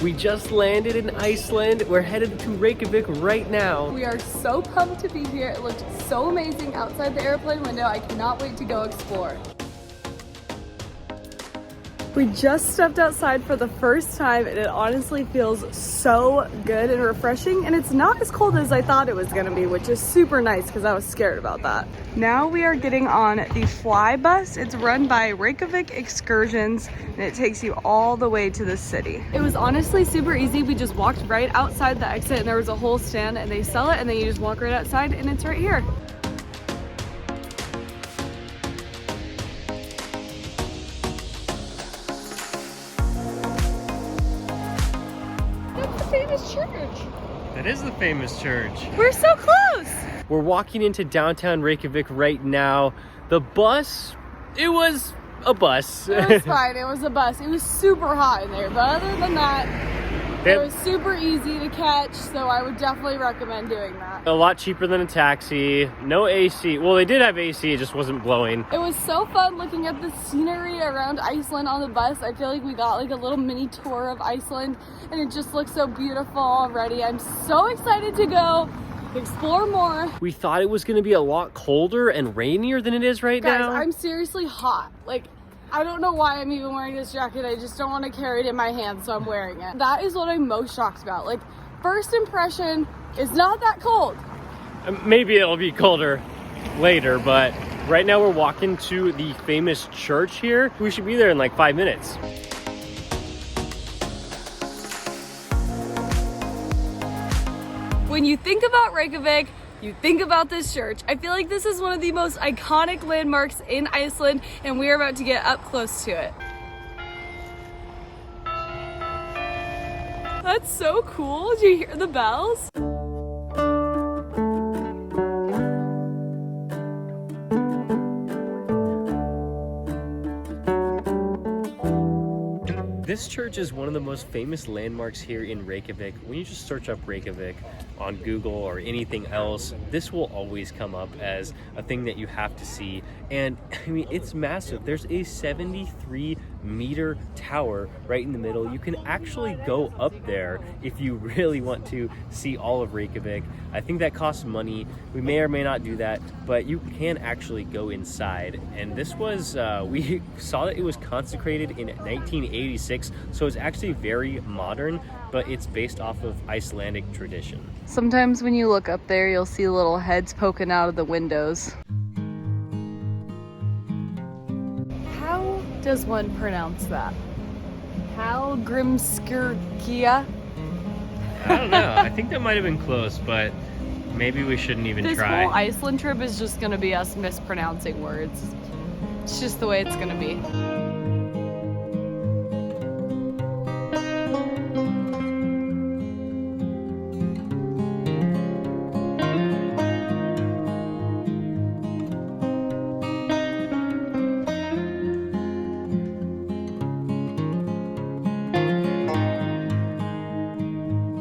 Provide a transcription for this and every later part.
We just landed in Iceland. We're headed to Reykjavik right now. We are so pumped to be here. It looked so amazing outside the airplane window. I cannot wait to go explore. We just stepped outside for the first time and it honestly feels so good and refreshing, and it's not as cold as I thought it was gonna be, which is super nice because I was scared about that. Now we are getting on the fly bus. It's run by Reykjavik Excursions and it takes you all the way to the city. It was honestly super easy. We just walked right outside the exit and there was a whole stand and they sell it, and then you just walk right outside and it's right here. Famous church. That is the famous church. We're so close. We're walking into downtown Reykjavik right now. The bus, it was a bus. It was fine. It was a bus. It was super hot in there, but other than that, it was super easy to catch, so I would definitely recommend doing that. A lot cheaper than a taxi. No AC. Well, they did have AC, it just wasn't blowing. It was so fun looking at the scenery around Iceland on the bus. I feel like we got like a little mini tour of Iceland and it just looks so beautiful already. I'm so excited to go explore more. We thought it was going to be a lot colder and rainier than it is right now. Guys, I'm seriously hot. Like, I don't know why I'm even wearing this jacket. I just don't want to carry it in my hand, so I'm wearing it. That is what I'm most shocked about. Like, first impression is not that cold. Maybe it'll be colder later, but right now we're walking to the famous church here. We should be there in like 5 minutes. When you think about Reykjavik, you think about this church. I feel like this is one of the most iconic landmarks in Iceland, and we are about to get up close to it. That's so cool. Did you hear the bells? This church is one of the most famous landmarks here in Reykjavik. When you just search up Reykjavik on Google or anything else, this will always come up as a thing that you have to see. And I mean, it's massive. There's a 73-meter tower right in the middle. You can actually go up there if you really want to see all of Reykjavik. I think that costs money. We may or may not do that, but you can actually go inside. And this was, we saw that it was consecrated in 1986, so it's actually very modern, but it's based off of Icelandic tradition. Sometimes when you look up there, you'll see little heads poking out of the windows. How does one pronounce that? Hallgrímskirkja? I don't know. I think that might have been close, but maybe we shouldn't even try. This whole Iceland trip is just going to be us mispronouncing words. It's just the way it's going to be.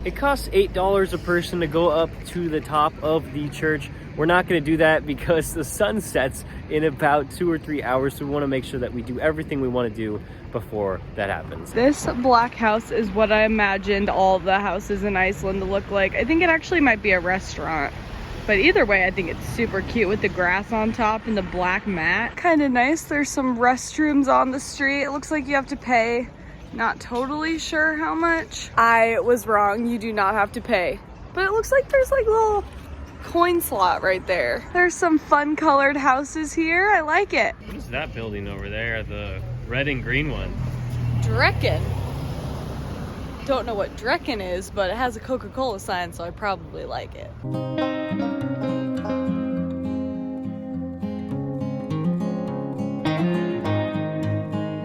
It costs $8 a person to go up to the top of the church. We're not going to do that because the sun sets in about 2 or 3 hours, so we want to make sure that we do everything we want to do before that happens. This black house is what I imagined all the houses in Iceland to look like. I think it actually might be a restaurant, but either way, I think it's super cute with the grass on top and the black mat. Kind of nice. There's some restrooms on the street. It looks like you have to pay. Not totally sure how much. I was wrong. You do not have to pay. But it looks like there's like a little coin slot right there. There's some fun colored houses here. I like it. What is that building over there? The red and green one. Drekken. Don't know what Drekken is, but it has a Coca-Cola sign, so I probably like it.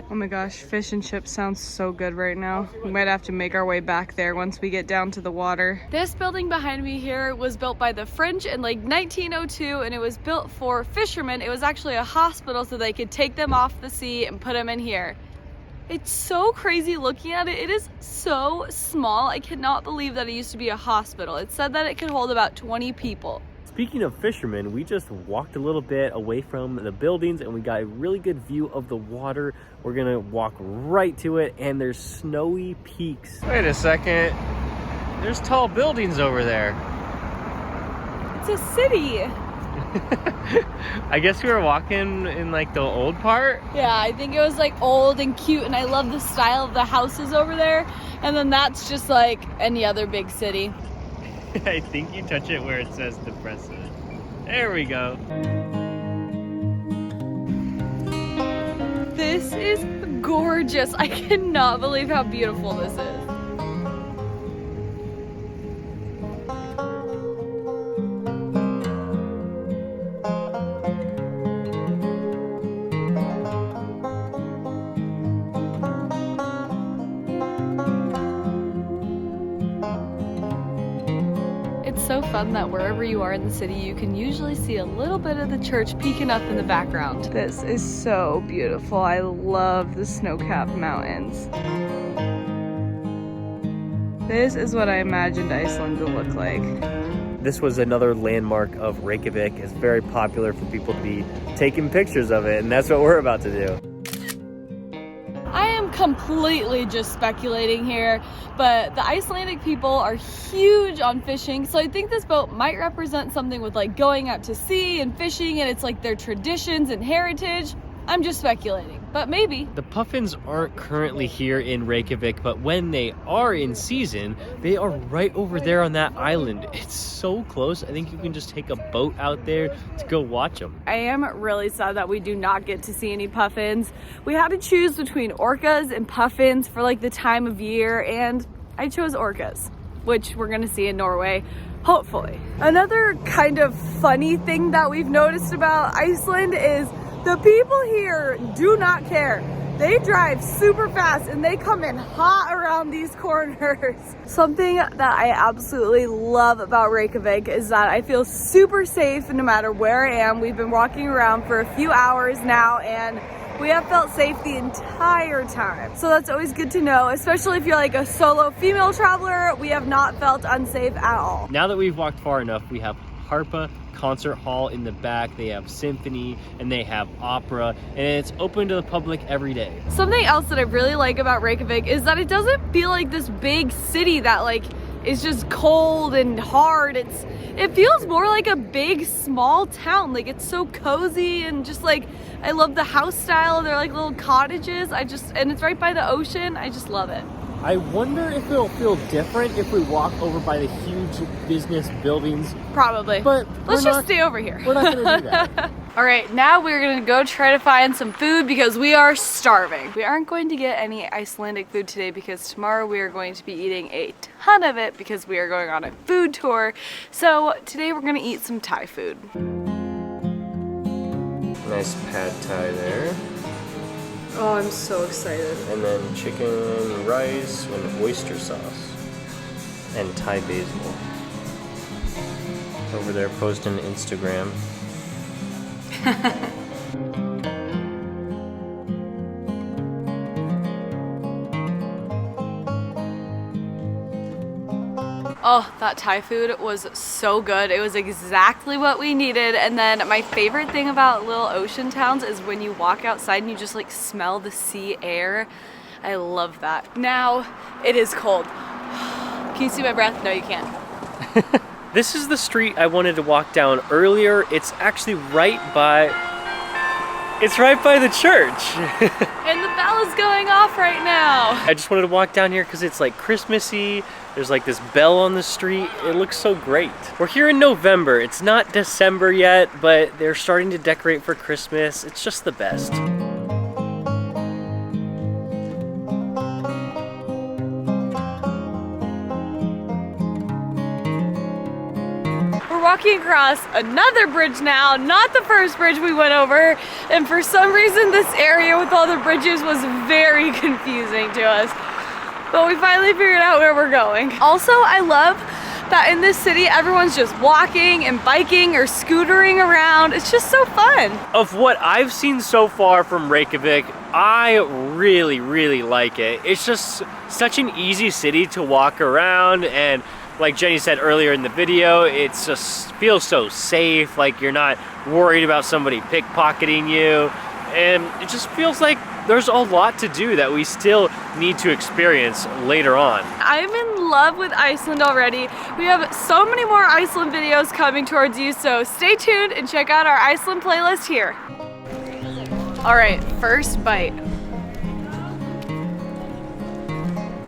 Oh my gosh, fish and chips sounds so good right now. We might have to make our way back there once we get down to the water. This building behind me here was built by the French in like 1902, and it was built for fishermen. It was actually a hospital so they could take them off the sea and put them in here. It's so crazy looking at it. It is so small. I cannot believe that it used to be a hospital. It said that it could hold about 20 people. Speaking of fishermen, we just walked a little bit away from the buildings and we got a really good view of the water. We're gonna walk right to it and there's snowy peaks. Wait a second, there's tall buildings over there. It's a city. I guess we were walking in like the old part. Yeah, I think it was like old and cute, and I love the style of the houses over there. And then that's just like any other big city. I think you touch it where it says to press it. There we go. This is gorgeous. I cannot believe how beautiful this is. So fun that wherever you are in the city, you can usually see a little bit of the church peeking up in the background. This is so beautiful. I love the snow-capped mountains. This is what I imagined Iceland to look like. This was another landmark of Reykjavik. It's very popular for people to be taking pictures of it, and that's what we're about to do. I am completely just speculating here, but the Icelandic people are huge on fishing, so I think this boat might represent something with like going out to sea and fishing, and it's like their traditions and heritage. I'm just speculating, but maybe. The puffins aren't currently here in Reykjavik, but when they are in season, they are right over there on that island. It's so close. I think you can just take a boat out there to go watch them. I am really sad that we do not get to see any puffins. We had to choose between orcas and puffins for like the time of year, and I chose orcas, which we're gonna see in Norway, hopefully. Another kind of funny thing that we've noticed about Iceland is the people here do not care. They drive super fast and they come in hot around these corners. Something that I absolutely love about Reykjavik is that I feel super safe no matter where I am. We've been walking around for a few hours now and we have felt safe the entire time. So that's always good to know, especially if you're like a solo female traveler. We have not felt unsafe at all. Now that we've walked far enough, we have Harpa Concert Hall in the back. They have symphony and they have opera, and it's open to the public every day. Something else that I really like about Reykjavik is that it doesn't feel like this big city that like is just cold and hard. It feels more like a big small town. Like it's so cozy and just like I love the house style. They're like little cottages. And it's right by the ocean. I just love it. I wonder if it'll feel different if we walk over by the huge business buildings. Probably. But let's just stay over here. We're not gonna do that. All right, now we're gonna go try to find some food because we are starving. We aren't going to get any Icelandic food today because tomorrow we are going to be eating a ton of it because we are going on a food tour. So today we're gonna eat some Thai food. Nice pad Thai there. Oh, I'm so excited. And then chicken, rice, and oyster sauce. And Thai basil. Over there posting Instagram. Oh, that Thai food was so good. It was exactly what we needed. And then my favorite thing about little ocean towns is when you walk outside and you just like smell the sea air. I love that. Now it is cold. Can you see my breath? No, you can't. This is the street I wanted to walk down earlier. It's actually right by the church. And the bell is going off right now. I just wanted to walk down here because it's like Christmassy. There's like this bell on the street. It looks so great. We're here in November. It's not December yet, but they're starting to decorate for Christmas. It's just the best. We're walking across another bridge now, not the first bridge we went over. And for some reason, this area with all the bridges was very confusing to us. But we finally figured out where we're going. Also, I love that in this city, everyone's just walking and biking or scootering around. It's just so fun. Of what I've seen so far from Reykjavik, I really, really like it. It's just such an easy city to walk around, and Like Jenny said earlier in the video, it just feels so safe, like you're not worried about somebody pickpocketing you. And it just feels like there's a lot to do that we still need to experience later on. I'm in love with Iceland already. We have so many more Iceland videos coming towards you, so stay tuned and check out our Iceland playlist here. All right, first bite.